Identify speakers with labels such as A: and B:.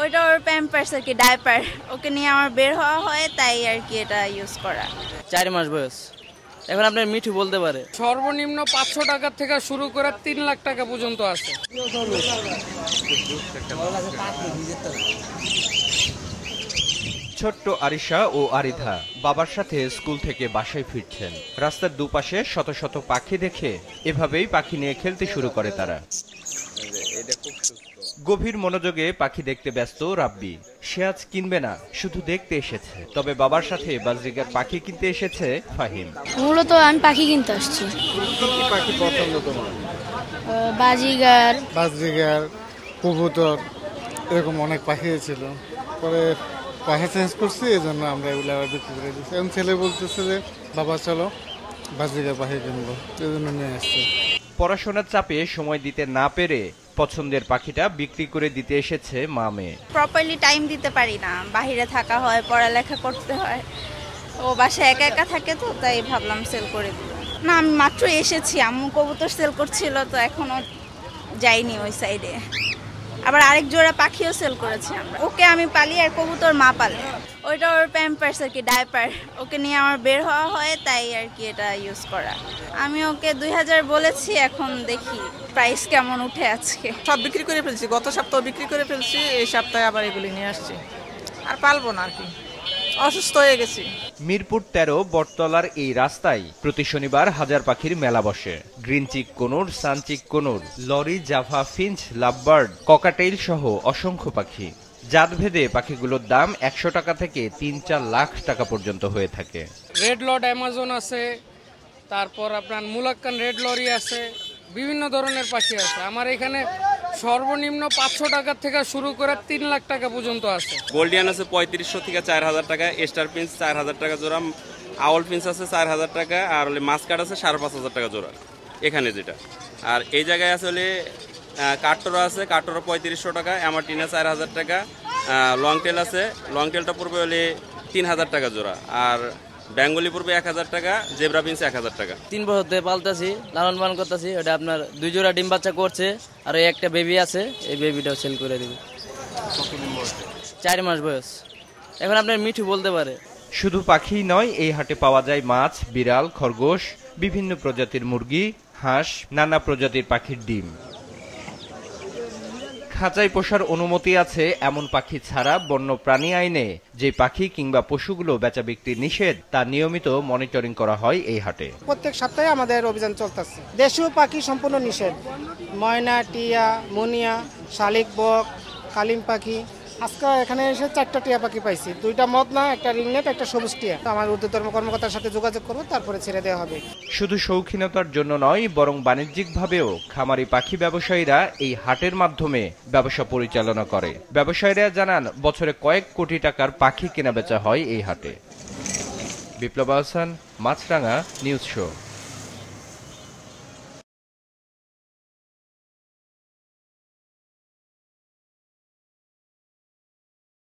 A: ওইটা ওর প্যাম্পার্স আর কি, ডায়পার। ওকে নিয়ে আমার বের হওয়া হয়, তাই আর কি এটা ইউজ করা।
B: 4 মাস বয়স। এখন আপনার মিঠু বলতে পারে।
C: সর্বনিম্ন 500 টাকা থেকে শুরু করে 3 লাখ টাকা পর্যন্ত আছে।
D: ছোট্ট আরিশা ও আরিধা বাবার সাথে স্কুল থেকে বাসায় ফিরছেন। রাস্তার দুপাশে শত শত পাখি দেখে এভাবেই পাখি নিয়ে খেলতে শুরু করে তারা। গভীর মনোযোগে পাখি দেখতে ব্যস্ত রাব্বি। সে আজ কিনবে না, শুধু দেখতে এসেছে। তবে বাবার সাথে বাজরিগার পাখি কিনতে এসেছে ফাহিম।
E: মূলত আমি পাখি কিনতে আসছি।
F: কি পাখি পছন্দ তোমার?
E: বাজিগার,
F: কবুতর, এরকম অনেক পাখি ছিল। পরে পাখি চেঞ্জ করছি, এই জন্য আমরা এগুলো আবার বিক্রি করে দিচ্ছি। এখন ছেলে বলতেছে যে বাবা চলো বাজিগার পাখি কিনবো, এই জন্য নিয়ে আসছে।
D: পড়াশোনার চাপে সময় দিতে না পেরে পছন্দের পাখিটা বিক্রি করে দিতে এসেছে মা মেয়ে।
A: প্রপারলি টাইম দিতে পারি না, বাইরে থাকা হয়, পড়ালেখা করতে হয়। ও বাসায় একা একা থাকে, তো তাই ভাবলাম সেল করে দিব। না, আমি মাত্র এসেছি, আম্মু কবুতর সেল করছিল, তো এখনো যাইনি ওই সাইডে। আবার আরেক জোড়া পাখিও সেল করেছি আমরা। ওকে আমি পালি আর কবুতর মা পালে। ওইটা ওর প্যাম্পার্স আর কি, ডায়পার। ওকে নিয়ে আমার বের হওয়া হয়, তাই আর কি এটা ইউজ করা। আমি ওকে 2000 বলেছি, এখন দেখি প্রাইস কেমন উঠে আজকে।
G: সব বিক্রি করে ফেলছি, গত সপ্তাহ বিক্রি করে ফেলছি, এই সপ্তাহে আবার এগুলি নিয়ে আসছি। আর পালবো না আর কি, অসুস্থ হয়ে গেছি।
D: মিরপুর 13 বটতলার এই রাস্তায় প্রতি শনিবার হাজার পাখির মেলা বসে। Green cheek কোনুর, সানচিক কোনুর, lorry, Java Finch, lovebird, ককাটেইল সহ অসংখ্য পাখি। জাতভেদে পাখিগুলোর দাম 100 টাকা থেকে 3-4 লাখ টাকা পর্যন্ত হয়ে থাকে।
C: রেড লর্ড অ্যামাজন আছে, তারপর আপনার মুলাক্কান রেড লরি আছে, বিভিন্ন ধরনের পাখি আছে। আমার এখানে সর্বনিম্ন 500 টাকা থেকে শুরু করে 3 লাখ টাকা পর্যন্ত আছে।
H: গোল্ডিয়ান আছে 3500 থেকে 4000 টাকা, স্টার প্রিন্স 4000 টাকা জোড়া, আউল প্রিন্স আছে 4000 টাকা, আর হলে মাস্কাট আছে 5500 টাকা জোড়া এখানে যেটা। আর এই জায়গায় আছে হলে কাঠটোরা আছে, কাঠটোরা 3500 টাকা, অ্যামার্টিনা 4000 টাকা, লং টেল আছে, লং টেলটা পড়বে হলে 3000 টাকা জোড়া, আর বেঙ্গলি পড়বে 1000 টাকা, জেব্রা প্রিন্স 1000 টাকা।
B: 3 বছর ধরে পালতাছি, লালন পালন করতেছি। ওটা আপনার 2 জোড়া ডিম বাচ্চা করছে, আর একটা বেবি আছে, এই বেবিটাও সেল করে দিব। 4 মাস বয়স। এখন আপনার মিঠু বলতে পারে।
D: শুধু পাখিই নয়, এই হাটে পাওয়া যায় মাছ, বিড়াল, খরগোশ, বিভিন্ন প্রজাতির মুরগি, হাঁস, নানা প্রজাতির পাখির ডিম। খাঁচায় পোষার অনুমতি আছে এমন পাখি ছাড়া বন্য প্রাণী আইনে যে পাখি কিংবা পশুগুলো বেচা বিক্রি নিষেধ, তা নিয়মিত মনিটরিং করা হয় এই হাটে।
I: প্রত্যেক সপ্তাহে আমাদের অভিযান চলতেছে। দেশীয় পাখি সম্পূর্ণ নিষেধ। ময়না, টিয়া, মুনিয়া, শালিক, বক, কালিম পাখি। আজকে এখানে এসে 4টা টিয়া পাখি পাইছি, 2টা মদনা, একটা রিংনেট, একটা সবুজ টিয়া। আমার ঊর্ধ্বতন কর্মকর্তার সাথে যোগাযোগ করবো, তারপরে ছেড়ে দেওয়া হবে।
D: শুধু শৌখিনতার জন্য নয়, বরং বাণিজ্যিকভাবেও খামারি পাখি ব্যবসায়ীরা এই হাটের মাধ্যমে ব্যবসা পরিচালনা করে। ব্যবসায়ীরা জানান, বছরে কয়েক কোটি টাকার পাখি কেনাবেচা হয় এই হাটে। বিপ্লব আহসান, মাছরাঙা নিউজ শো।